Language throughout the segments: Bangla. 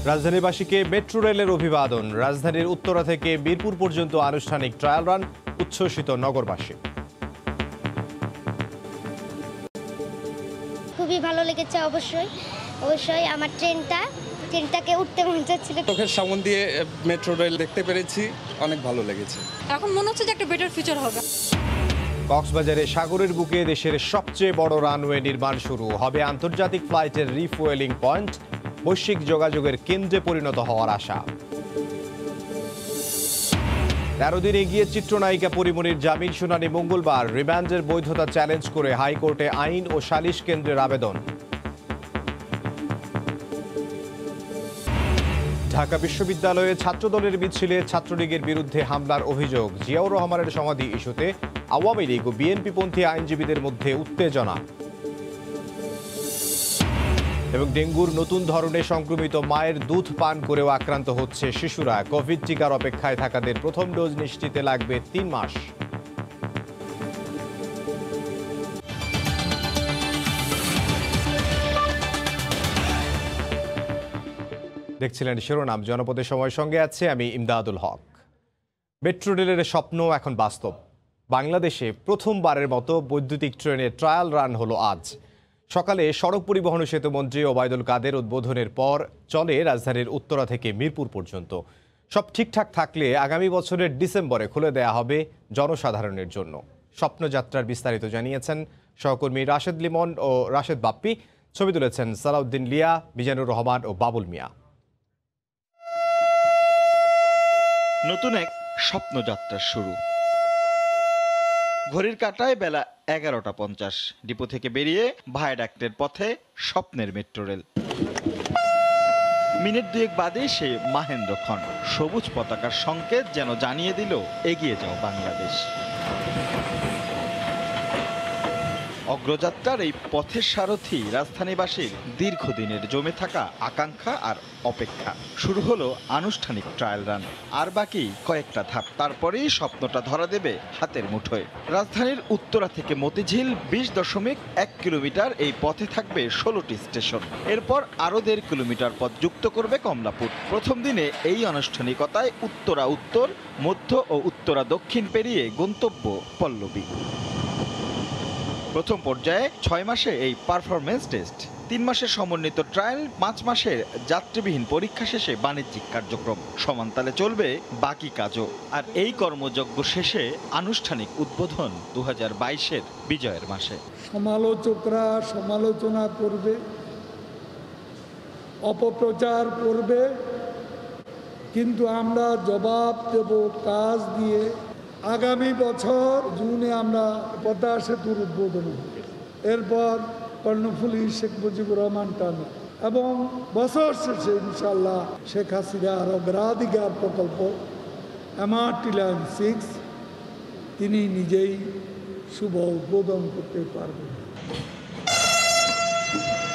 রাজধানীবাসীকে মেট্রো রেলের অভিবাদন। রাজধানীর উত্তরা থেকে মিরপুর পর্যন্ত আনুষ্ঠানিক ট্রায়াল রান, উচ্ছ্বসিত নগরবাসী। খুবই ভালো লেগেছে। অবশ্যই আমার ট্রেনটাকে উঠতে মন চাচ্ছিল। চোখের সামনে দিয়ে মেট্রো রেল দেখতে পেরেছি, অনেক ভালো লেগেছে। এখন মনে হচ্ছে যে একটা বেটার ফিউচার হবে। কক্সবাজারে সাগরের বুকে দেশের সবচেয়ে বড় রানওয়ে নির্মাণ শুরু হবে। আন্তর্জাতিক ফ্লাইটের রিফুয়েলিং পয়েন্ট, বৈশ্বিক যোগাযোগের কেন্দ্রে পরিণত হওয়ার আশা। 13 দিন এগিয়ে চিত্রনায়িকা পরিমণির জামিন শুনানি মঙ্গলবার। রিমান্ডের বৈধতা চ্যালেঞ্জ করে হাইকোর্টে আইন ও সালিশ কেন্দ্রের আবেদন। ঢাকা বিশ্ববিদ্যালয়ে ছাত্রদলের মিছিলে ছাত্রলীগের বিরুদ্ধে হামলার অভিযোগ। জিয়াউর রহমানের সমাধি ইস্যুতে আওয়ামী লীগ ও বিএনপিপন্থী আইনজীবীদের মধ্যে উত্তেজনা। এবং ডেঙ্গুর নতুন ধরনের সংক্রমিত মায়ের দুধ পান করেও আক্রান্ত হচ্ছে শিশুরা। কোভিড টিকার অপেক্ষায় থাকাদের প্রথম ডোজ নিশ্চিতে লাগবে 3 মাস। দেখছিলেন শিরোনাম। জনপদের সময় সঙ্গে আছে আমি ইমদাদুল হক। মেট্রো রেলের স্বপ্ন এখন বাস্তব। বাংলাদেশে প্রথমবারের মতো বৈদ্যুতিক ট্রেনের ট্রায়াল রান হলো আজ সকালে। সড়ক পরিবহন ও সেতুমন্ত্রী ওবায়দুল কাদের উদ্বোধনের পর চলে রাজধানীর উত্তরা থেকে মিরপুর পর্যন্ত। সব ঠিকঠাক থাকলে আগামী বছরের ডিসেম্বরে খুলে দেয়া হবে জনসাধারণের জন্য। স্বপ্নযাত্রার বিস্তারিত জানিয়েছেন সহকর্মী রাশেদ লিমন ও রাশেদ বাপ্পি। ছবি তুলেছেন সালাউদ্দিন লিয়া, মিজানুর রহমান ও বাবুল মিয়া। নতুন এক স্বপ্নযাত্রার শুরু। ঘড়ির কাঁটায় বেলা 11:50। ডিপো থেকে বেরিয়ে ভায়াডাক্টের পথে স্বপ্নের মেট্রো রেল। মিনিট দুয়েক বাদে সে মাহেন্দ্রক্ষণ। সবুজ পতাকার সংকেত যেন জানিয়ে দিল এগিয়ে যাও বাংলাদেশ। অগ্রযাত্রার এই পথের সারথি রাজধানীবাসীর দীর্ঘদিনের জমে থাকা আকাঙ্ক্ষা আর অপেক্ষা। শুরু হলো আনুষ্ঠানিক ট্রায়াল রান, আর বাকি কয়েকটা ধাপ। তারপরেই স্বপ্নটা ধরা দেবে হাতের মুঠোয়। রাজধানীর উত্তরা থেকে মতিঝিল 20.1 কিলোমিটার। এই পথে থাকবে 16টি স্টেশন। এরপর আরও 1.5 কিলোমিটার পথ যুক্ত করবে কমলাপুর। প্রথম দিনে এই আনুষ্ঠানিকতায় উত্তরা উত্তর, মধ্য ও উত্তরা দক্ষিণ পেরিয়ে গন্তব্য পল্লবী। প্রথম পর্যায়ে 6 মাসে এই পারফরমেন্স টেস্ট, 3 মাসের সমন্বিত ট্রায়াল, 5 মাসের যাত্রীবিহীন পরীক্ষা শেষে বাণিজ্যিক কার্যক্রম। সমান্তালে চলবে বাকি কাজও। আর এই কর্মযজ্ঞ শেষে আনুষ্ঠানিক উদ্বোধন 2022-এর বিজয়ের মাসে। সমালোচকরা সমালোচনা করবে, অপপ্রচার করবে, কিন্তু আমরা জবাব দেব কাজ দিয়ে। আগামী বছর জুনে আমরা পদ্মা সেতুর উদ্বোধন হবে, এরপর কর্ণফুলী শেখ মুজিবুর রহমান টানেল, এবং বছর শেষে ইনশাল্লাহ শেখ হাসিনার অগ্রাধিকার প্রকল্প এমআরটি লাইন 6 তিনি নিজেই শুভ উদ্বোধন করতে পারবেন।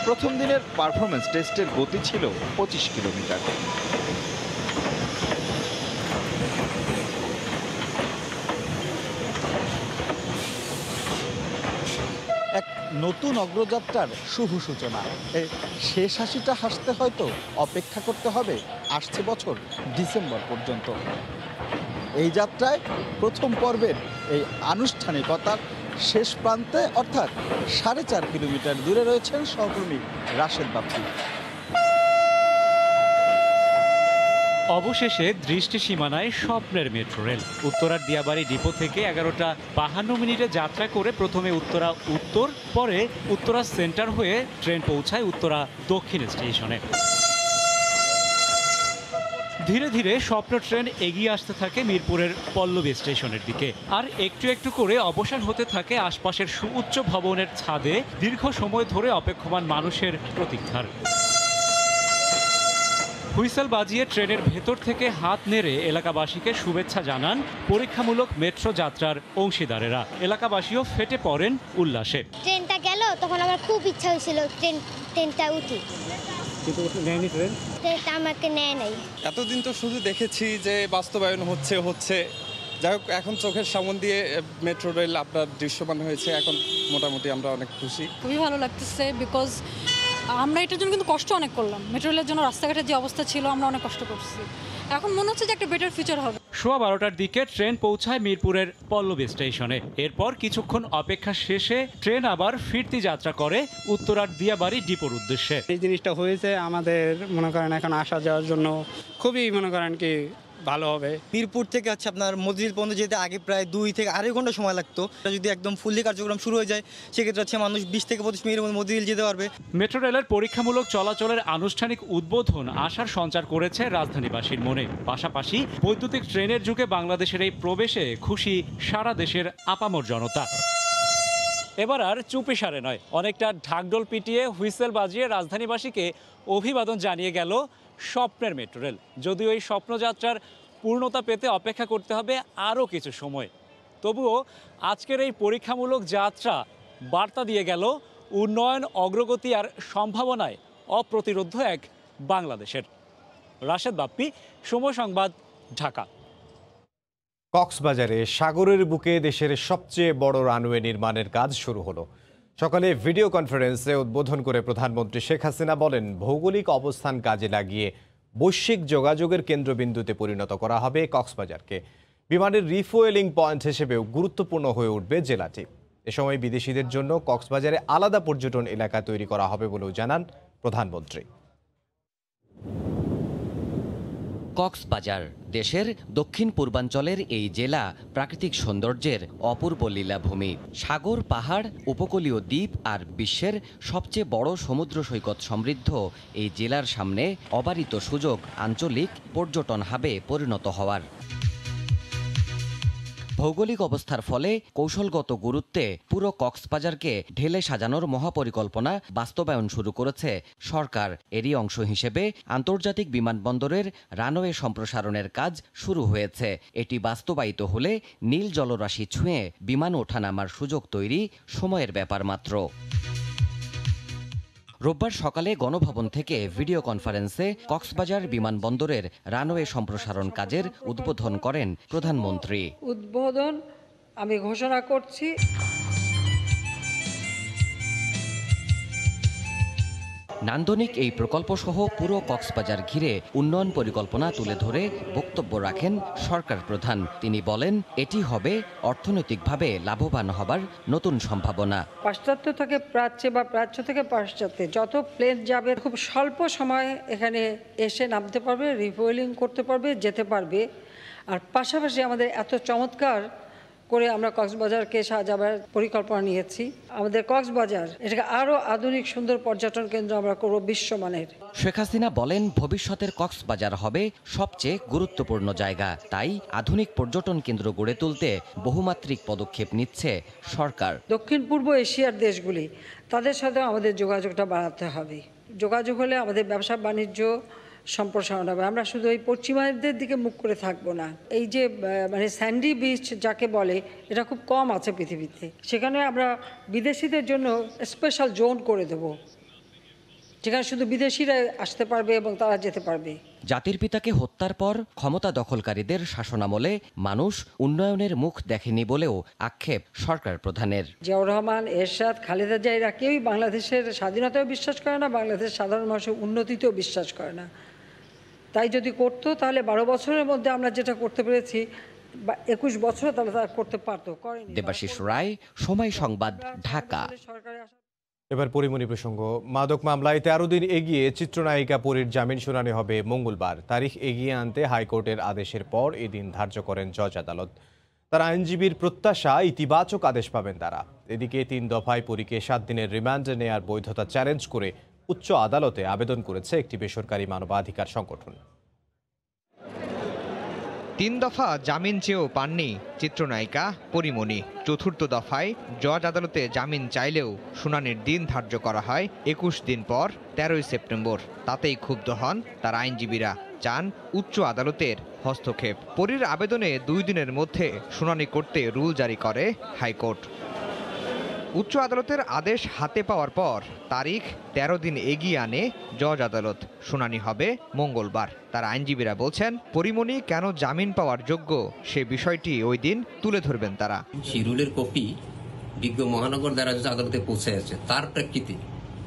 প্রথম দিনের পারফরমেন্স টেস্টের গতি ছিল 25 কিলোমিটার। এক নতুন অগ্রযাত্রার শুভ সূচনা। শেষ হাসিটা হাসতে হয়তো অপেক্ষা করতে হবে আসছে বছর ডিসেম্বর পর্যন্ত। এই যাত্রায় প্রথম পর্বের এই আনুষ্ঠানিকতার শেষ প্রান্তে অর্থাৎ 4.5 কিলোমিটার দূরে রয়েছেন সহকর্মী রাশেদ বাপ্পি। অবশেষে দৃষ্টি সীমানায় স্বপ্নের মেট্রো রেল। উত্তরার দিয়াবাড়ি ডিপো থেকে 11:52 যাত্রা করে প্রথমে উত্তরা উত্তর, পরে উত্তরা সেন্টার হয়ে ট্রেন পৌঁছায় উত্তরা দক্ষিণ স্টেশনে। ধীরে ধীরে স্বপ্ন ট্রেন এগিয়ে আসতে থাকে মিরপুরের পল্লবী স্টেশনের দিকে। আর একটু একটু করে অবসান হতে থাকে আশপাশের সুউচ্চ ভবনের ছাদে দীর্ঘ সময় ধরে অপেক্ষমান মানুষের প্রতীক্ষার। হুইসেল বাজিয়ে ট্রেনের ভেতর থেকে হাত নেড়ে এলাকাবাসীকে শুভেচ্ছা জানান পরীক্ষামূলক মেট্রো যাত্রার অংশীদারেরা। এলাকাবাসীও ফেটে পড়েন উল্লাসে। ট্রেনটা গেল তখন আমার খুব ইচ্ছা হয়েছিল ট্রেনটা উঠি, কিন্তু নেয়নি ট্রেনটা আমাকে নেয় নাই। এতদিন তো শুধু দেখেছি যে বাস্তবায়ন হচ্ছে যাই হোক, এখন চোখের সামনে দিয়ে মেট্রো রেল আপনার দৃশ্যমান হয়েছে। এখন মোটামুটি আমরা অনেক খুশি। খুবই ভালো লাগতেছে, বিকজ আমরা এটার জন্য কিন্তু কষ্ট অনেক করলাম। মেট্রো রেলের জন্য রাস্তাঘাটের যে অবস্থা ছিল আমরা অনেক কষ্ট করছি। এখন মনে হচ্ছে যে একটা বেটার ফিউচার হবে। সোয়া 12টার দিকে ট্রেন পৌঁছায় মিরপুরের পল্লবী স্টেশনে। এরপর কিছুক্ষণ অপেক্ষা শেষে ট্রেন আবার ফিরতি যাত্রা করে উত্তরার দিয়াবাড়ি ডিপোর উদ্দেশ্যে। এই জিনিসটা হয়েছে আমাদের মনে করেন এখন আসা যাওয়ার জন্য খুবই মনে করেন কি ভালো হবে। মিরপুর থেকে আপনার মতিঝিল পর্যন্ত যেতে আগে প্রায় 2 থেকে 2.5 ঘন্টা সময় লাগতো। যদি একদম ফুললি কার্যক্রম শুরু হয়ে যায় সেক্ষেত্রে মানুষ 20 থেকে 25 মিনিটের মধ্যে মতিঝিল যেতে পারবে। মেট্রো রেলের পরীক্ষামূলক চলাচলের আনুষ্ঠানিক উদ্বোধন আশার সঞ্চার করেছে রাজধানীবাসীর মনে। পাশাপাশি বৈদ্যুতিক ট্রেনের যুগে বাংলাদেশের এই প্রবেশে খুশি সারা দেশের আপামর জনতা। এবার আর চুপি সারে নয়, অনেকটা ঢাকঢোল পিটিয়ে হুইসেল বাজিয়ে রাজধানীবাসীকে অভিবাদন জানিয়ে গেল স্বপ্নের মেট্রো রেল। যদিও এই স্বপ্নযাত্রার পূর্ণতা পেতে অপেক্ষা করতে হবে আরও কিছু সময়, তবুও আজকের এই পরীক্ষামূলক যাত্রা বার্তা দিয়ে গেল উন্নয়ন, অগ্রগতি আর সম্ভাবনায় অপ্রতিরোধ্য এক বাংলাদেশের। রাশেদ বাপ্পি, সময় সংবাদ, ঢাকা। কক্সবাজারে সাগরের বুকে দেশের সবচেয়ে বড় রানওয়ে নির্মাণের কাজ শুরু হলো। সকালে ভিডিও কনফারেন্সে উদ্বোধন করে প্রধানমন্ত্রী শেখ হাসিনা বলেন, ভৌগোলিক অবস্থান কাজে লাগিয়ে বৈশ্বিক যোগাযোগের কেন্দ্রবিন্দুতে পরিণত করা হবে কক্সবাজারকে। বিমানের রিফুয়েলিং পয়েন্ট হিসেবেও গুরুত্বপূর্ণ হয়ে উঠবে জেলাটি। এ সময় বিদেশিদের জন্য কক্সবাজারে আলাদা পর্যটন এলাকা তৈরি করা হবে বলেও জানান প্রধানমন্ত্রী। কক্সবাজার দেশের দক্ষিণ পূর্বাঞ্চলের এই জেলা প্রাকৃতিক সৌন্দর্যের অপূর্ব লীলাভূমি। সাগর, পাহাড়, উপকূলীয় দ্বীপ আর বিশ্বের সবচেয়ে বড় সমুদ্র সৈকত সমৃদ্ধ এই জেলার সামনে অবারিত সুযোগ আঞ্চলিক পর্যটন হাবে পরিণত হওয়ার। ভৌগোলিক অবস্থার ফলে কৌশলগত গুরুত্বে পুরো কক্সবাজারকে ঢেলে সাজানোর মহাপরিকল্পনা বাস্তবায়ন শুরু করেছে সরকার। এরই অংশ হিসেবে আন্তর্জাতিক বিমানবন্দরের রানওয়ে সম্প্রসারণের কাজ শুরু হয়েছে। এটি বাস্তবায়িত হলে নীল জলরাশি ছুঁয়ে বিমান ওঠানামার সুযোগ তৈরি সময়ের ব্যাপার মাত্র। রোববার সকালে গণভবন থেকে ভিডিও কনফারেন্সে কক্সবাজার বিমানবন্দরের রানওয়ে সম্প্রসারণ কাজের উদ্বোধন করেন প্রধানমন্ত্রী। উদ্বোধন আমি ঘোষণা করছি। নান্দনিক এই প্রকল্পসহ পুরো কক্সবাজার ঘিরে উন্নয়ন পরিকল্পনা তুলে ধরে বক্তব্য রাখেন সরকার প্রধান। তিনি বলেন, এটি হবে অর্থনৈতিকভাবে লাভবান হবার নতুন সম্ভাবনা। পাশ্চাত্য থেকে প্রাচ্যে বা প্রাচ্য থেকে পাশ্চাত্যে যত প্লেন যাবে খুব স্বল্প সময়ে এখানে এসে নামতে পারবে, রিফুয়েলিং করতে পারবে, যেতে পারবে। আর পাশাপাশি আমাদের এত চমৎকার করে আমরা কক্সবাজারকে সাজাবার পরিকল্পনা নিয়েছি। আমাদের কক্সবাজার এটাকে আরও আধুনিক সুন্দর পর্যটন কেন্দ্র আমরা করব বিশ্বমানের। শেখ হাসিনা বলেন, ভবিষ্যতের কক্সবাজার হবে সবচেয়ে গুরুত্বপূর্ণ জায়গা। তাই আধুনিক পর্যটন কেন্দ্র গড়ে তুলতে বহুমাত্রিক পদক্ষেপ নিচ্ছে সরকার। দক্ষিণ পূর্ব এশিয়ার দেশগুলি তাদের সাথে আমাদের যোগাযোগটা বাড়াতে হবে। যোগাযোগ হলে আমাদের ব্যবসা বাণিজ্য সম্প্রসারণ হবে। আমরা শুধু এই পশ্চিমাদের দিকে মুখ করে থাকবো না। এই যে মানে স্যান্ডি বিচ যাকে বলে, এটা খুব কম আছে পৃথিবীতে। সেখানে আমরা বিদেশিদের জন্য স্পেশাল জোন করে দেব, যেখানে শুধু বিদেশিরা আসতে পারবে এবং তারা যেতে পারবে। জাতির পিতাকে হত্যার পর ক্ষমতা দখলকারীদের শাসনামলে মানুষ উন্নয়নের মুখ দেখেনি বলেও আক্ষেপ সরকার প্রধানের। জিয়াউর রহমান, এরশাদ, খালেদা জিয়া এরা কেউই বাংলাদেশের স্বাধীনতাও বিশ্বাস করে না, বাংলাদেশের সাধারণ মানুষের উন্নতিতেও বিশ্বাস করে না। তাই যদি করতো তাহলে 12 বছরের মধ্যে আমরা যেটা করতে পেরেছি 21 বছরে তাহলে তারা করতে পারতো। দেবাশিস রায়, সময় সংবাদ, ঢাকা। এবার পরিমণি প্রসঙ্গ। মাদক মামলায় 13 দিন এগিয়ে চিত্রনায়িকা পরীর জামিন শুনানি হবে মঙ্গলবার। তারিখ এগিয়ে আনতে হাইকোর্টের আদেশের পর এদিন ধার্য করেন জজ আদালত। তার আইনজীবীর প্রত্যাশা ইতিবাচক আদেশ পাবেন তারা। এদিকে 3 দফায় পরীকে 7 দিনের রিমান্ডে নেয়ার বৈধতা চ্যালেঞ্জ করে উচ্চ আদালতে আবেদন করেছে একটি বেসরকারি মানবাধিকার সংগঠন। 3 দফা জামিন চেয়েও পাননি চিত্রনায়িকা পরিমণি। চতুর্থ দফায় জজ আদালতে জামিন চাইলেও শুনানির দিন ধার্য করা হয় 21 দিন পর 13 সেপ্টেম্বর। তাতেই ক্ষুব্ধ হন তার আইনজীবীরা, চান উচ্চ আদালতের হস্তক্ষেপ। পরীর আবেদনে 2 দিনের মধ্যে শুনানি করতে রুল জারি করে হাইকোর্ট। উচ্চ আদালতের আদেশ হাতে পাওয়ার পর তারিখ 13 দিন এগিয়ে আনে জজ আদালত। শুনানি হবে মঙ্গলবার। তার আইনজীবীরা বলছেন, পরিমণি কেন জামিন পাওয়ার যোগ্য সে বিষয়টি ওই দিন তুলে ধরবেন তারা। সেই রুলের কপি বিজ্ঞ মহানগর দ্বারা আদালতে পৌঁছে আছে, তার প্রেক্ষিতে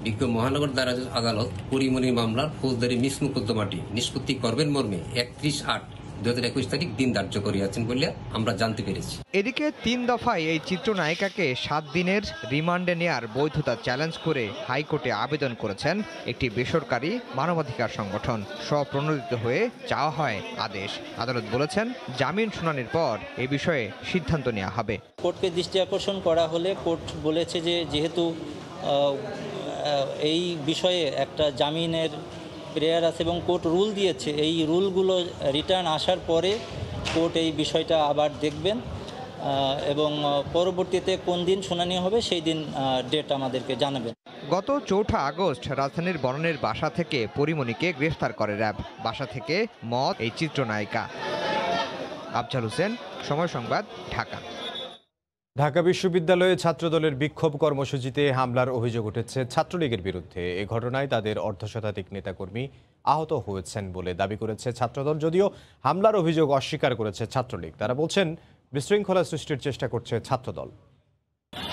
বিজ্ঞ মহানগর দায়রা আদালত পরিমণি মামলার ফৌজদারি মিস মোকদ্দমাটি নিষ্পত্তি করবেন মর্মে 31/8/2021 তারিখ দিন ধার্য করিয়াছেন বলে আমরা জানতে পেরেছি। এদিকে 3 দফায় এই চিত্রনায়িকাকে 7 দিনের রিমান্ডে নেয়ার বৈধতা চ্যালেঞ্জ করে হাইকোর্টে আবেদন করেছেন একটি বেসরকারি মানবাধিকার সংগঠন। স্বপ্রণোদিত হয়ে চাওয়া হয় আদেশ। আদালত বলেছেন, জামিন শুনানির পর এ বিষয়ে সিদ্ধান্ত নেওয়া হবে। কোর্টকে দৃষ্টি আকর্ষণ করা হলে কোর্ট বলেছে যে যেহেতু এই বিষয়ে একটা জামিনের প্রেয়ার আছে এবং কোর্ট রুল দিয়েছে, এই রুলগুলো রিটার্ন আসার পরে কোর্ট এই বিষয়টা আবার দেখবেন এবং পরবর্তীতে কোন দিন শুনানি হবে সেই দিন ডেট আমাদেরকে জানাবেন। গত 4 আগস্ট রাজধানীর বরণের বাসা থেকে পরিমণিকে গ্রেফতার করে র্যাব। বাসা থেকে মত এই চিত্রনায়িকা। আফজাল হোসেন, সময় সংবাদ, ঢাকা। ঢাকা বিশ্ববিদ্যালয়ে ছাত্রদলের বিক্ষোভ কর্মসূচিতে হামলার অভিযোগ উঠেছে ছাত্রলীগের বিরুদ্ধে। এ ঘটনায় তাদের অর্ধশতাধিক নেতাকর্মী আহত হয়েছেন বলে দাবি করেছে ছাত্রদল, যদিও হামলার অভিযোগ অস্বীকার করেছে ছাত্রলীগ। তারা বলছেন, বিশৃঙ্খলা সৃষ্টির চেষ্টা করছে ছাত্রদল।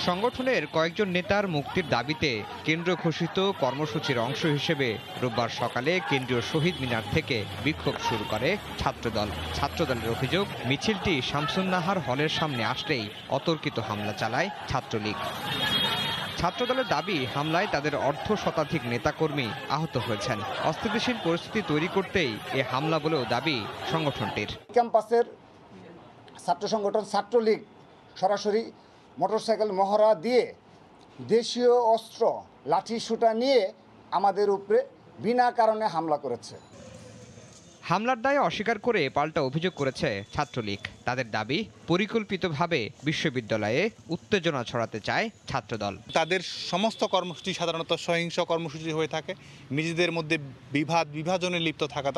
সংগঠনের কয়েকজন নেতার মুক্তির দাবিতে কেন্দ্র ঘোষিত কর্মসূচির অংশ হিসেবে রোববার সকালে কেন্দ্রীয় শহীদ মিনার থেকে বিক্ষোভ শুরু করে ছাত্রদল। ছাত্রদলের অভিযোগ, মিছিলটি শামসুন্নাহার হলের সামনে আসলেই অতর্কিত হামলা চালায় ছাত্রলীগ। ছাত্রদলের দাবি, হামলায় তাদের অর্ধশতাধিক নেতাকর্মী আহত হয়েছেন। অস্থিতিশীল পরিস্থিতি তৈরি করতেই এ হামলা বলেও দাবি সংগঠনটির। ক্যাম্পাসের ছাত্র সংগঠন ছাত্রলীগ সরাসরি মোটরসাইকেল মহড়া দিয়ে দেশীয় অস্ত্র লাঠি সুটা নিয়ে আমাদের উপরে বিনা কারণে হামলা করেছে। হামলার দায় অস্বীকার করে পাল্টা অভিযোগ করেছে ছাত্রলীগ। তাদের দাবি, পরিকল্পিতভাবে বিশ্ববিদ্যালয়ে উত্তেজনা ছড়াতে চায় ছাত্রদল। তাদের সমস্ত কর্মসূচি সাধারণত সহিংস কর্মসূচি হয়ে থাকে। নিজেদের মধ্যে বিভাজনে লিপ্ত থাকা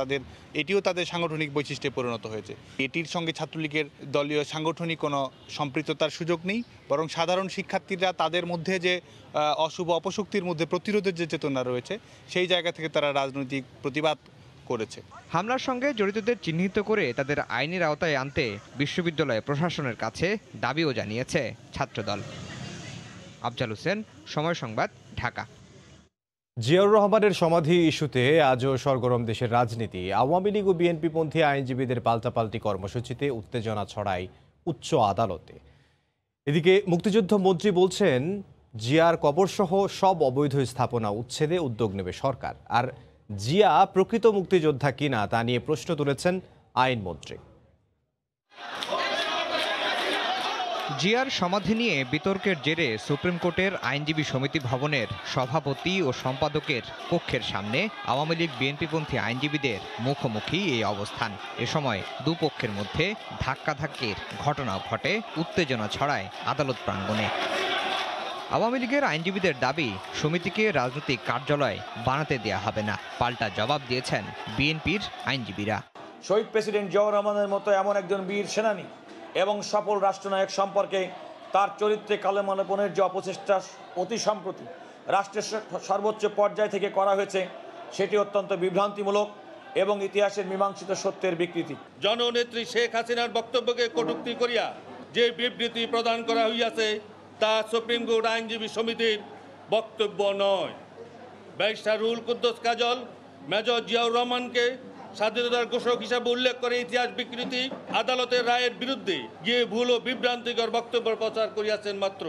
এটিও তাদের সাংগঠনিক বৈশিষ্ট্যে পরিণত হয়েছে। এটির সঙ্গে ছাত্রলীগের দলীয় সাংগঠনিক কোনো সম্পৃক্ততার সুযোগ নেই, বরং সাধারণ শিক্ষার্থীরা তাদের মধ্যে যে অশুভ অপশক্তির মধ্যে প্রতিরোধের যে চেতনা রয়েছে, সেই জায়গা থেকে তারা রাজনৈতিক প্রতিবাদ করেছে। হামলার সঙ্গে জড়িতদের চিহ্নিত করে তাদের আইনের আওতায় আনতে বিশ্ববিদ্যালয় প্রশাসনের কাছে দাবিও জানিয়েছে ছাত্রদল। আফজাল হোসেন, সময় সংবাদ, ঢাকা। জিয়াউর রহমানের সমাধি ইস্যুতে আজও সরগরম দেশের রাজনীতি। আওয়ামী লীগ ও বিএনপিপন্থী আইনজীবীদের পাল্টাপাল্টি কর্মসূচিতে উত্তেজনা ছড়ায় উচ্চ আদালতে। এদিকে মুক্তিযুদ্ধ মন্ত্রী বলছেন, জিয়ার কবরসহ সব অবৈধ স্থাপনা উচ্ছেদে উদ্যোগ নেবে সরকার। আর জিয়া প্রকৃত মুক্তিযোদ্ধা কিনা তা নিয়ে প্রশ্ন তুলেছেন আইনমন্ত্রী। জিয়ার সমাধি নিয়ে বিতর্কের জেরে সুপ্রিম কোর্টের আইনজীবী সমিতি ভবনের সভাপতি ও সম্পাদকের কক্ষের সামনে আওয়ামী লীগ বিএনপিপন্থী আইনজীবীদের মুখোমুখি এই অবস্থান। এ সময় দুপক্ষের মধ্যে ধাক্কাধাক্কির ঘটনাও ঘটে, উত্তেজনা ছড়ায় আদালত প্রাঙ্গণে। আওয়ামী লীগের আইনজীবীদের দাবি, সমিতিকে রাজনৈতিক কার্যালয় বানাতে দেয়া হবে না। পাল্টা জবাব দিয়েছেন বিএনপির আইনজীবীরা। শহীদ প্রেসিডেন্ট জিয়াউর রহমানের মতো এমন একজন বীর সেনানী এবং সফল রাষ্ট্রনায়ক সম্পর্কে তার চরিত্রে কালেমালাপনের যে অপচেষ্টা অতি সম্প্রতি রাষ্ট্রের সর্বোচ্চ পর্যায় থেকে করা হয়েছে, সেটি অত্যন্ত বিভ্রান্তিমূলক এবং ইতিহাসের মীমাংসিত সত্যের বিকৃতি। জননেত্রী শেখ হাসিনার বক্তব্যকে কটূক্তি করিয়া যে বিবৃতি প্রদান করা হইয়াছে, তা সুপ্রিম কোর্ট আইনজীবী সমিতির বক্তব্য নয়। ব্যারিস্টার রুহুল কুদ্দুস কাজল মেজর জিয়াউর রহমানকে স্বাধীনতার ঘোষক হিসাবে উল্লেখ করে ইতিহাস বিকৃতি, আদালতের রায়ের বিরুদ্ধে গিয়ে ভুল ও বিভ্রান্তিকর বক্তব্য প্রচার করিয়াছেন মাত্র।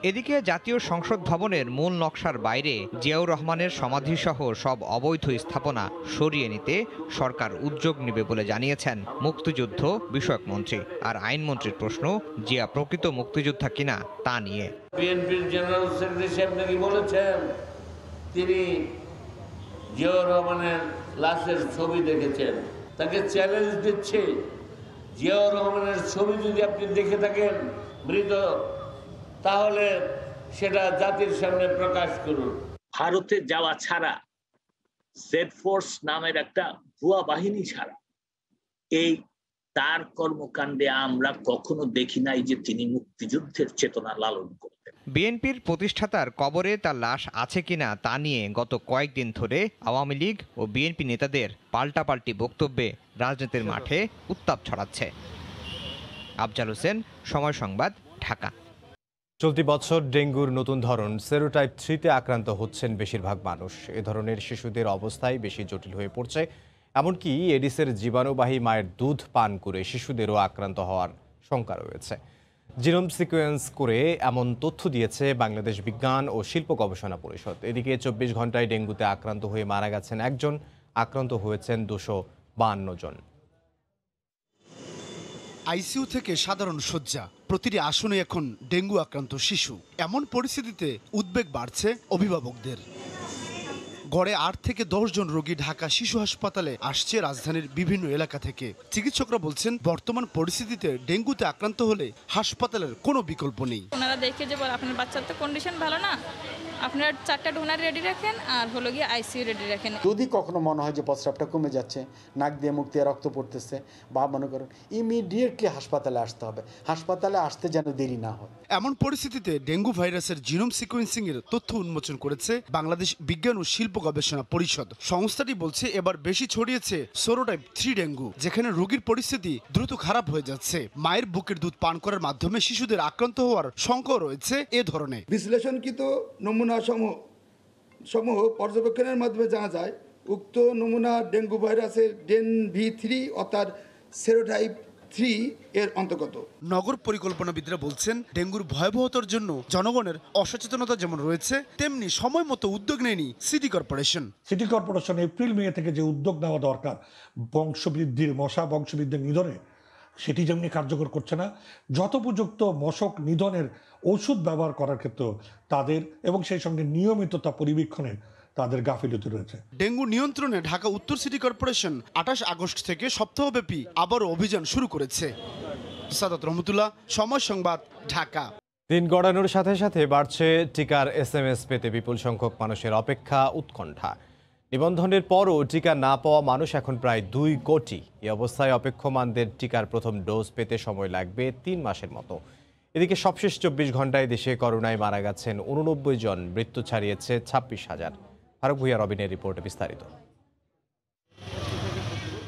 এদিকে জাতীয় সংসদ ভবনের মূল নকশার বাইরে জিয়াউর রহমানের সমাধিসহ সব অবৈধ স্থাপনা সরিয়ে নিতে সরকার উদ্যোগ নেবে বলে জানিয়েছেন মুক্তিযুদ্ধ বিষয়ক মন্ত্রী। আর আইনমন্ত্রীর প্রশ্ন, জিয়া প্রকৃত মুক্তিযোদ্ধা কিনা তা নিয়ে। বিএনপির জেনারেল সেক্রেটারি সাহেব নাকি বলেছেন তিনি জিয়াউর রহমানের লাশের ছবি দেখেছেন। তাকে চ্যালেঞ্জ দিচ্ছে, জিয়াউর রহমানের ছবি যদি আপনি দেখে থাকেন মৃত, তাহলে সেটা জাতির সামনে প্রকাশ করুন। ভারতে যাওয়া ছাড়া, জেড ফোর্স নামের একটা ভুয়া বাহিনী ছাড়া এই তার কর্মকাণ্ডে আমরা কখনো দেখি নাই যে তিনি মুক্তিযুদ্ধের চেতনা লালন করতেন। বিএনপির প্রতিষ্ঠাতার কবরে তার লাশ আছে কিনা তা নিয়ে গত কয়েকদিন ধরে আওয়ামী লীগ ও বিএনপি নেতাদের পাল্টাপাল্টি বক্তব্যে রাজনীতির মাঠে উত্তাপ ছড়াচ্ছে। আফজাল হোসেন, সময় সংবাদ, ঢাকা। চলতি বছর ডেঙ্গুর নতুন ধরন সেরোটাইপ 3-তে আক্রান্ত হচ্ছেন বেশিরভাগ মানুষ। এ ধরনের শিশুদের অবস্থাই বেশি জটিল হয়ে পড়ছে। এমনকি এডিসের জীবাণুবাহী মায়ের দুধ পান করে শিশুদেরও আক্রান্ত হওয়ার শঙ্কা রয়েছে। জিনোম সিকোয়েন্স করে এমন তথ্য দিয়েছে বাংলাদেশ বিজ্ঞান ও শিল্প গবেষণা পরিষদ। এদিকে 24 ঘন্টায় ডেঙ্গুতে আক্রান্ত হয়ে মারা গেছেন একজন, আক্রান্ত হয়েছেন 252 জন। আইসিইউ থেকে সাধারণ শয্যা, প্রতিটি আসনে এখন ডেঙ্গু আক্রান্ত শিশু। এমন পরিস্থিতিতে উদ্বেগ বাড়ছে অভিভাবকদের। গড়ে 8 থেকে 10 জন রোগী ঢাকা শিশু হাসপাতালে আসছে রাজধানীর বিভিন্ন এলাকা থেকে। চিকিৎসকরা বলছেন, বর্তমান পরিস্থিতিতে ডেঙ্গুতে আক্রান্ত হলে হাসপাতালের কোনো বিকল্প নেই। ওনারা দেখে যে বলে আপনার বাচ্চার তো কন্ডিশন ভালো না, আপনার 4টা ডোনার রেডি রাখেন আর হলো গিয়ে আইসিইউ রেডি রাখেন। যদি কখনো মনে হয় যে প্রস্রাবটা কমে যাচ্ছে, নাক দিয়ে মুখ দিয়ে রক্ত পড়তেছে, বা মনে করেন ইমিডিয়েটলি হাসপাতালে আসতে হবে। হাসপাতালে আসতে যেন দেরি না হয়। এমন পরিস্থিতিতে ডেঙ্গু ভাইরাসের জিনোম সিকোয়েন্সিং এর তথ্য উন্মোচন করেছে বাংলাদেশ বিজ্ঞান ও শিল্প গবেষণা পরিষদ। সংস্থাটি বলছে, এবার বেশি ছড়িয়েছে সেরোটাইপ 3 ডেঙ্গু, যেখানে রোগীর পরিস্থিতি দ্রুত খারাপ হয়ে যাচ্ছে। মায়ের বুকের দুধ পান করার মাধ্যমে শিশুদের আক্রান্ত হওয়ার শঙ্কা রয়েছে এ ধরনের। বিশ্লেষণকৃত নমুনা সমূহ পর্যবেক্ষণের মাধ্যমে জানা যায় উক্ত নমুনা ডেঙ্গু ভাইরাসের ডেনভি3 অর্থাৎ সেরোটাইপ 3 এর অন্তর্গত। নগর পরিকল্পনাবিদরা বলছেন, ডেঙ্গুর ভয়াবহতার জন্য জনগণের অসচেতনতা যেমন রয়েছে, তেমনি সময় মতো উদ্যোগ নেয়নি city corporation. City corporation April May থেকে যে উদ্যোগ নেওয়া দরকার বংশবৃদ্ধির, মশা বংশবৃদ্ধির নিধনে, সেটি যেমনি কার্যকর করছে না। যথোপযুক্ত মশক নিধনের ওষুধ ব্যবহার করার ক্ষেত্রে তাদের এবং সেই সঙ্গে নিয়মিততা পরিবীক্ষণে তাদের গাফিলতি রয়েছে। ডেঙ্গু নিয়ন্ত্রণে ঢাকা উত্তর সিটি কর্পোরেশন 28 আগস্ট থেকে সপ্তাহব্যাপী আবারও অভিযান শুরু করেছে। সাদাত রহমতুল্লাহ, সময় সংবাদ, ঢাকা। দিন গড়ানোর সাথে সাথে বাড়ছে টিকার SMS পেতে বিপুল সংখ্যক মানুষের অপেক্ষা, উৎকণ্ঠা। নিবন্ধনের পরও টিকা না পাওয়া মানুষ এখন প্রায় 2 কোটি। এই অবস্থায় অপেক্ষমানদের টিকার প্রথম ডোজ পেতে সময় লাগবে 3 মাসের মতো। এদিকে সবশেষ 24 ঘন্টায় দেশে করোনায় মারা গেছেন 89 জন, মৃত্যু ছাড়িয়েছে 26,000। ফারুক ভুইয়া রবিনের রিপোর্টে বিস্তারিত।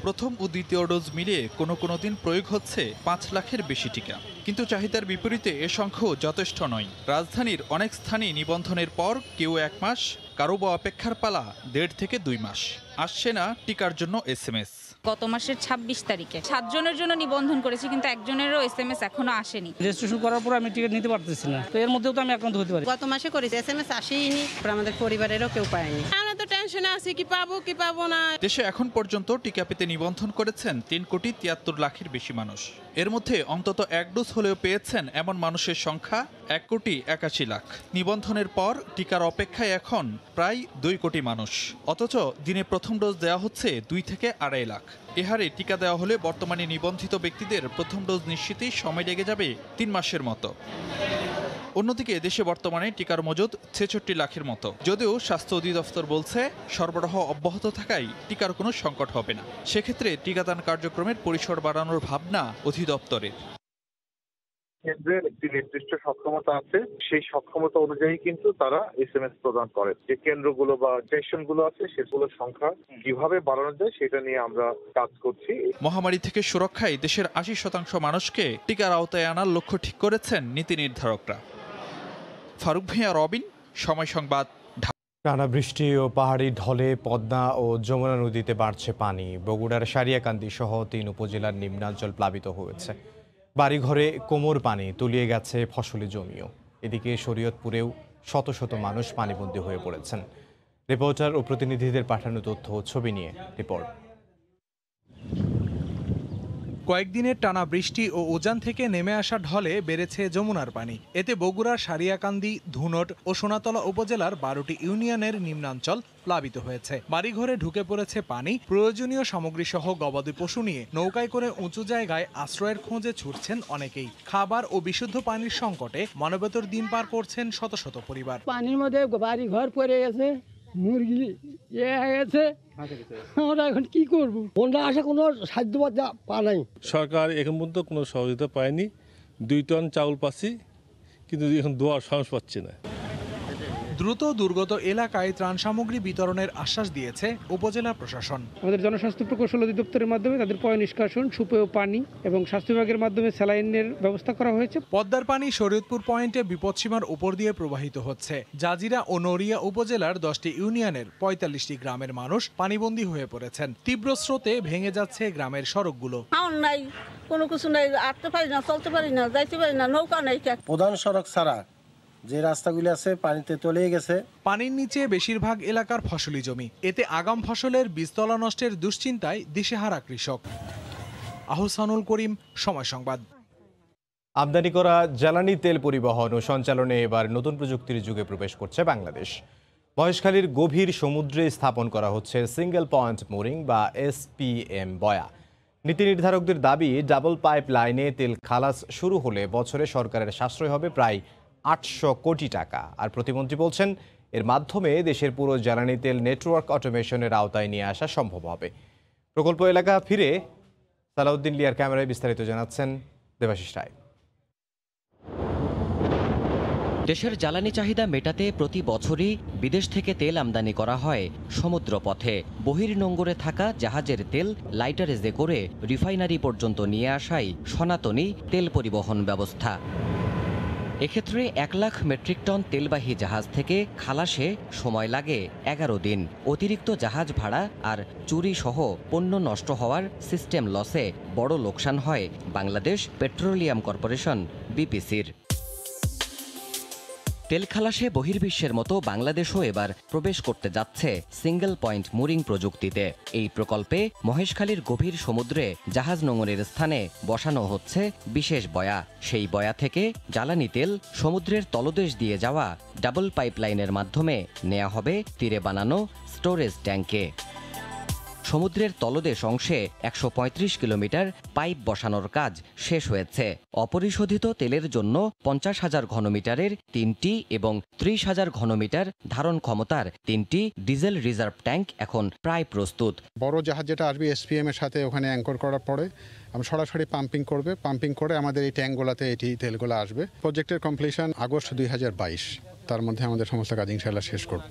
প্রথম ও দ্বিতীয় ডোজ মিলিয়ে কোনো দিন প্রয়োগ হচ্ছে 5 লাখের বেশি টিকা, কিন্তু চাহিদার বিপরীতে এ সংখ্যাও যথেষ্ট নয়। রাজধানীর অনেক স্থানে নিবন্ধনের পর কেউ 1 মাস, কারো বা অপেক্ষার পালা 1.5 থেকে 2 মাস। আসছে না টিকার জন্য SMS। গত মাসের 26 তারিখে 7 জনের জন্য নিবন্ধন করেছি, কিন্তু একজনেরও SMS এখনো আসেনি। রেজিস্ট্রেশন করার পর আমি টিকিট নিতে পারতেছি না, তো এর মধ্যেও তো আমি আক্রান্ত হতে পারি। গত মাসে করেছি, SMS আসেইনি, আমাদের পরিবারেরও কেউ পায়নি। আমরা তো টেনশনে আছি, কি পাবো না। দেশে এখন পর্যন্ত টিকা পেতে নিবন্ধন করেছেন 3,73 লাখের বেশি মানুষ। এর মধ্যে অন্তত 1 ডোজ হলেও পেয়েছেন এমন মানুষের সংখ্যা 1,81 লাখ। নিবন্ধনের পর টিকার অপেক্ষায় এখন প্রায় 2 কোটি মানুষ। অথচ দিনে প্রথম ডোজ দেওয়া হচ্ছে 2 থেকে 2.5 লাখ। এ হারে টিকা দেওয়া হলে বর্তমানে নিবন্ধিত ব্যক্তিদের প্রথম ডোজ নিশ্চিতই সময় লেগে যাবে 3 মাসের মতো। অন্যদিকে দেশে বর্তমানে টিকার মজুদ 66 লাখের মতো। যদিও স্বাস্থ্য অধিদপ্তর বলছে সরবরাহ অব্যাহত থাকায় টিকার কোনো সংকট হবে না। সেক্ষেত্রে টিকাদান কার্যক্রমের পরিসর বাড়ানোর ভাবনা অধিদপ্তরের। কেন্দ্রের একটি নির্দিষ্ট সক্ষমতা আছে, সেই সক্ষমতা অনুযায়ী কিন্তু তারা SMS প্রদান করে। যে কেন্দ্রগুলো বা স্টেশনগুলো আছে সেগুলোর সংখ্যা কিভাবে বাড়ানো যায় সেটা নিয়ে আমরা কাজ করছি। মহামারী থেকে সুরক্ষায় দেশের 80% মানুষকে টিকার আওতায় আনার লক্ষ্য ঠিক করেছেন নীতি নির্ধারকরা। ফারুক ভুঁইয়া, রবিন, সময় সংবাদ। টানা বৃষ্টি ও পাহাড়ি ঢলে পদ্মা ও যমুনা নদীতে বাড়ছে পানি। বগুড়ার সারিয়াকান্দি সহ 3 উপজেলার নিম্নাঞ্চল প্লাবিত হয়েছে। বাড়িঘরে কোমর পানি, তলিয়ে গেছে ফসলি জমিও। এদিকে শরীয়তপুরেও শত শত মানুষ পানিবন্দী হয়ে পড়েছেন। রিপোর্টার ও প্রতিনিধিদের পাঠানো তথ্য ও ছবি নিয়ে রিপোর্ট। কয়েকদিনের টানা বৃষ্টি ও উজান থেকে নেমে আসা ঢলে বেড়েছে যমুনার পানি। এতে বগুড়ার সারিয়াকান্দি, ধুনট ও সোনাতলা উপজেলার 12টি ইউনিয়নের নিম্নাঞ্চল প্লাবিত হয়েছে। বাড়িঘরে ঢুকে পড়েছে পানি। প্রয়োজনীয় সামগ্রী সহ গবাদি পশু নিয়ে নৌকায় করে উঁচু জায়গায় আশ্রয়ের খোঁজে ছুটছেন অনেকেই। খাবার ও বিশুদ্ধ পানির সংকটে মানবেতর দিন পার করছেন শত শত পরিবার। পানির মধ্যে বাড়ি ঘর পড়ে গেছে, মুরগি গেছে, আমরা এখন কি করবো? বন্যা আসে কোনো সাহায্য পা নাই। সরকার এখন পর্যন্ত কোনো সহযোগিতা পায়নি। 2 টন চাউল পাচ্ছি, কিন্তু এখন দোয়ার সাহস পাচ্ছি না। দ্রুত দুর্গত এলাকায় ত্রাণ সামগ্রী বিতরণের আশ্বাস দিয়েছে উপজেলা প্রশাসন। আমাদের জনস্বাস্থ্য প্রকৌশল অধিদপ্তরের মাধ্যমে তাদের পয় নিষ্কাশন, সুপেয় পানি এবং স্বাস্থ্য বিভাগের মাধ্যমে স্যালাইনের ব্যবস্থা করা হয়েছে। পদ্মার পানি শরীয়তপুর পয়েন্টে বিপদসীমার উপর দিয়ে প্রবাহিত হচ্ছে। জাজিরা ও নড়িয়া উপজেলার 10টি ইউনিয়নের 45টি গ্রামের মানুষ পানিবন্দী হয়ে পড়েছেন। তীব্র স্রোতে ভেঙে যাচ্ছে গ্রামের সড়কগুলো। নাই, কোনো কিছু নাই, আটতে পারি না, চলতে পারি না, যাইতে পারি না, নৌকা নাই। প্রধান সড়ক ছাড়া যে রাস্তাগুলি আছে পানিতে তলিয়ে গেছে। পানির নিচে বেশিরভাগ এলাকার ফসলি জমি, এতে আগাম ফসলের বীজতলা নষ্টের দুশ্চিন্তায় দিশেহারা কৃষক। আহসানুল করিম, সময় সংবাদ। আমদানি করা জ্বালানি তেল পরিবহন ও সঞ্চালনে এবার নতুন প্রযুক্তির যুগে প্রবেশ করছে বাংলাদেশ। মহেশখালীর গভীর সমুদ্রে স্থাপন করা হচ্ছে সিঙ্গেল পয়েন্ট মোরিং বা SPM বয়া। নীতি নির্ধারকদের দাবি, ডাবল পাইপ লাইনে তেল খালাস শুরু হলে বছরে সরকারের সাশ্রয় হবে প্রায় 800 কোটি টাকা। আর প্রতিমন্ত্রী বলছেন, এর মাধ্যমে দেশের পুরো জ্বালানি তেল নেটওয়ার্ক অটোমেশনের আওতায় নিয়ে আসা সম্ভব হবে। প্রকল্প এলাকা ফিরে সালাউদ্দিন লিয়ার ক্যামেরায় বিস্তারিত জানাচ্ছেন দেবাশিস রায়। দেশের জ্বালানি চাহিদা মেটাতে প্রতি বছরই বিদেশ থেকে তেল আমদানি করা হয় সমুদ্র পথে। বহির্নোঙরে থাকা জাহাজের তেল লাইটারেজে করে রিফাইনারি পর্যন্ত নিয়ে আসাই সনাতনী তেল পরিবহন ব্যবস্থা। এক্ষেত্রে 1 লাখ মেট্রিক টন তেলবাহী জাহাজ থেকে খালাসে সময় লাগে 11 দিন। অতিরিক্ত জাহাজ ভাড়া আর চুরি সহ পণ্য নষ্ট হওয়ার সিস্টেম লসে বড় লোকসান হয় বাংলাদেশ পেট্রোলিয়াম কর্পোরেশন BPCর। তেল খালাসে বহির্বিশ্বের মতো বাংলাদেশও এবার প্রবেশ করতে যাচ্ছে সিঙ্গেল পয়েন্ট মুরিং প্রযুক্তিতে। এই প্রকল্পে মহেশখালীর গভীর সমুদ্রে জাহাজ নোঙরের স্থানে বসানো হচ্ছে বিশেষ বয়া। সেই বয়া থেকে জ্বালানি তেল সমুদ্রের তলদেশ দিয়ে যাওয়া ডাবল পাইপলাইনের মাধ্যমে নেওয়া হবে তীরে বানানো স্টোরেজ ট্যাঙ্কে। সমুদ্রের তলদেশ অংশে 135 কিলোমিটার পাইপ বসানোর কাজ শেষ হয়েছে। অপরিশোধিত তেলের জন্য 50,000 ঘনমিটারের 3টি এবং 30,000 ঘনমিটার ধারণ ক্ষমতার 3টি ডিজেল রিজার্ভ ট্যাঙ্ক এখন প্রায় প্রস্তুত। বড় জাহাজ যেটা আসবে SPM এর সাথে ওখানে অ্যাঙ্কর করার পরে সরাসরি পাম্পিং করে আমাদের এই ট্যাঙ্কগুলোতে এটি তেলগুলো আসবে। প্রজেক্টের কমপ্লিশন আগস্ট 2022, তার মধ্যে আমাদের সমস্ত কাজ ইনশাআল্লাহ শেষ করব।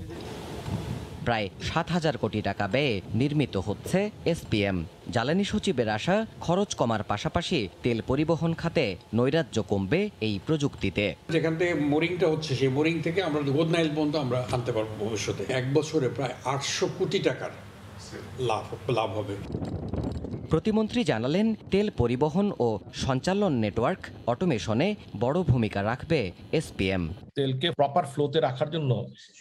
প্রায় 7,000 কোটি টাকা ব্যয়ে নির্মিত হচ্ছে SPM। জ্বালানি সচিবের আশা, খরচ কমার পাশাপাশি তেল পরিবহন খাতে নৈরাজ্য কমবে এই প্রযুক্তিতে। যেখান থেকে মোরিংটা হচ্ছে সেই মোরিং থেকে আমরা গোদনাইল পর্যন্ত আমরা আনতে পারবো ভবিষ্যতে। 1 বছরে প্রায় 800 কোটি টাকার লাভ হবে। প্রতিমন্ত্রী জানালেন, তেল পরিবহন ও সঞ্চালন নেটওয়ার্ক অটোমেশনে বড় ভূমিকা রাখবে SPM। তেলকে প্রপার ফ্লোতে রাখার জন্য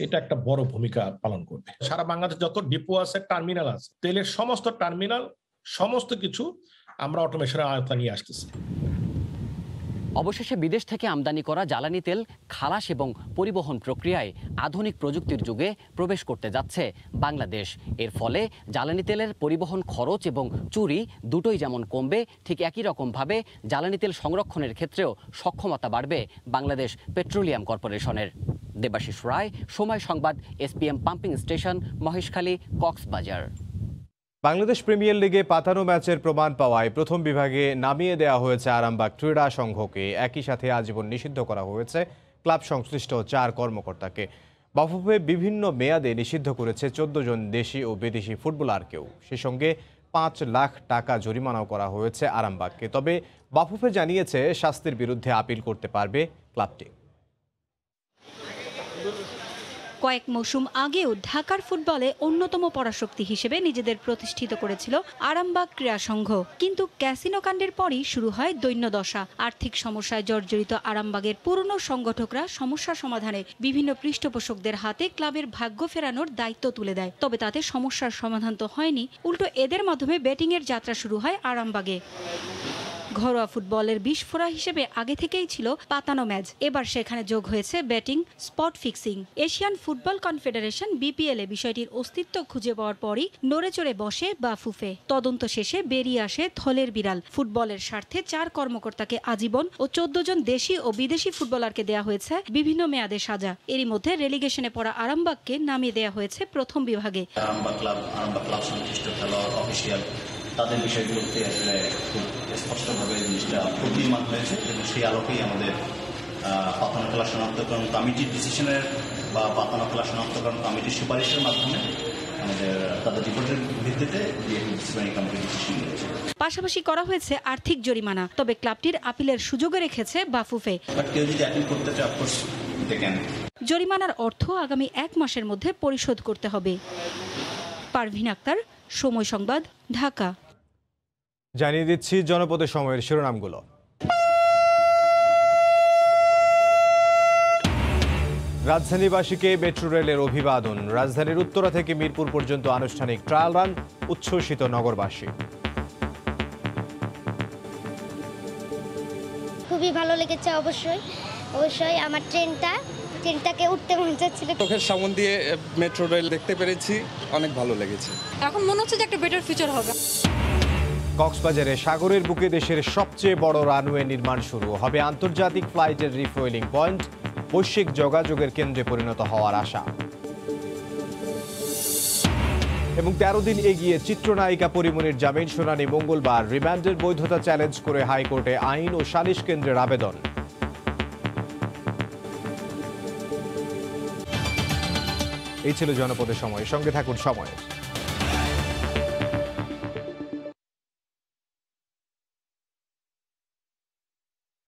এটা একটা বড় ভূমিকা পালন করবে। সারা বাংলাদেশে যত ডিপো আছে, টার্মিনাল আছে, তেলের সমস্ত টার্মিনাল সমস্ত কিছু আমরা অটোমেশনের আওতায় নিয়ে আসতেছি। অবশেষে বিদেশ থেকে আমদানি করা জ্বালানি তেল খালাস এবং পরিবহন প্রক্রিয়ায় আধুনিক প্রযুক্তির যুগে প্রবেশ করতে যাচ্ছে বাংলাদেশ। এর ফলে জ্বালানি তেলের পরিবহন খরচ এবং চুরি দুটোই যেমন কমবে, ঠিক একই রকমভাবে জ্বালানি তেল সংরক্ষণের ক্ষেত্রেও সক্ষমতা বাড়বে বাংলাদেশ পেট্রোলিয়াম কর্পোরেশনের। দেবাশিস রায়, সময় সংবাদ, SPM pumping station, Maheshkhali, Cox's Bazar. Bangladesh premier লিগে পাতানো ম্যাচের প্রমাণ পাওয়ায় প্রথম বিভাগে নামিয়ে দেওয়া হয়েছে আরামবাগ ক্রীড়া সংঘকে। একই সাথে আজীবন নিষিদ্ধ করা হয়েছে ক্লাব সংশ্লিষ্ট 4 কর্মকর্তাকে। বাফুফে বিভিন্ন মেয়াদে নিষিদ্ধ করেছে 14 জন দেশি ও বিদেশি ফুটবলারকেও। সেই সঙ্গে 5 লাখ টাকা জরিমানাও করা হয়েছে আরামবাগকে। তবে বাফুফে জানিয়েছে শাস্তির বিরুদ্ধে আপিল করতে পারবে ক্লাবটি। কয়েক মৌসুম আগেও ঢাকার ফুটবলে অন্যতম পরাশক্তি হিসেবে নিজেদের প্রতিষ্ঠিত করেছিল আরামবাগ ক্রীড়া সংঘ। কিন্তু ক্যাসিনো কাণ্ডের পরই শুরু হয় দৈন্যদশা। আর্থিক সমস্যায় জর্জরিত আরামবাগের পুরনো সংগঠকরা সমস্যা সমাধানে বিভিন্ন পৃষ্ঠপোষকদের হাতে ক্লাবের ভাগ্য ফেরানোর দায়িত্ব তুলে দেয়। তবে তাতে সমস্যার সমাধান তো হয়নি, উল্টো এদের মাধ্যমে ব্যাটিংয়ের যাত্রা শুরু হয় আরামবাগে। ঘরোয়া ফুটবলের বিস্ফোরা হিসেবে আগে থেকেই ছিল পাতানো ম্যাচ। এবার সেখানে যোগ হয়েছে batting, spot fixing. Asian football confederation BPL এ বিষয়টির অস্তিত্ব খুঁজে পাওয়ার পরই নড়ে চড়ে বসে বাফুফে। তদন্ত শেষে বেরিয়ে আসে থলের বিড়াল। ফুটবলের স্বার্থে 4 কর্মকর্তাকে আজীবন ও 14 জন দেশি ও বিদেশি ফুটবলারকে দেওয়া হয়েছে বিভিন্ন মেয়াদে সাজা। এরই মধ্যে রেলিগেশনে পড়া আরামবাগকে নামিয়ে দেওয়া হয়েছে প্রথম বিভাগে। আরামবাগ ক্লাব সংশ্লিষ্ট খেলোয়াড়, অফিসিয়াল, তাদের বিষয়গুলোতে আসলে খুব স্পষ্টভাবে জিনিসটা প্রতীয়মান হয়েছে এবং সেই আলোকেই আমাদের পাতানো খেলা শনাক্তকরণ কমিটির ডিসিশনের বা পাতানো খেলা শনাক্তকরণ কমিটির সুপারিশের মাধ্যমে আমাদের তাদের রিপোর্টের ভিত্তিতে ডিসিপ্লিনারি কমিটি ডিসিশন নিয়েছে। পাশাপাশি করা হয়েছে আর্থিক জরিমানা, তবে ক্লাবটির আপিলের সুযোগও রেখেছে বাফুফে। বাট কেউ যদি অ্যাপিল করতে চায় অফকোর্স দে ক্যান। জরিমানার অর্থ আগামী 1 মাসের মধ্যে পরিশোধ করতে হবে। পারভিন আক্তার, সময় সংবাদ, ঢাকা। জানিয়ে দিচ্ছি জনপদের সময়ের শিরোনামগুলো। রাজধানীবাসীকে মেট্রো রেলের অভিবাদন। রাজধানীর উত্তরা থেকে মিরপুর পর্যন্ত আনুষ্ঠানিক ট্রায়াল রান, উচ্ছ্বসিত নগরবাসী। খুবই ভালো লেগেছে। অবশ্যই আমার ট্রেনটাকে উঠতে মন চাচ্ছিল। চোখের সামনে দিয়ে মেট্রো রেল দেখতে পেরেছি, অনেক ভালো লেগেছে। এখন মনে হচ্ছে যে একটা বেটার ফিচার হবে। কক্সবাজারে সাগরের বুকে দেশের সবচেয়ে বড় রানওয়ে নির্মাণ শুরু হবে। আন্তর্জাতিক ফ্লাইটের রিফুয়েলিং পয়েন্ট, বৈশ্বিক যোগাযোগের কেন্দ্রে পরিণত হওয়ার আশা। এবং 13 দিন এগিয়ে চিত্রনায়িকা পরিমণির জামিন শুনানি মঙ্গলবার। রিমান্ডের বৈধতা চ্যালেঞ্জ করে হাইকোর্টে আইন ও সালিশ কেন্দ্রের আবেদন। এই ছিল জনপদের সময়। সঙ্গে থাকুন সময়।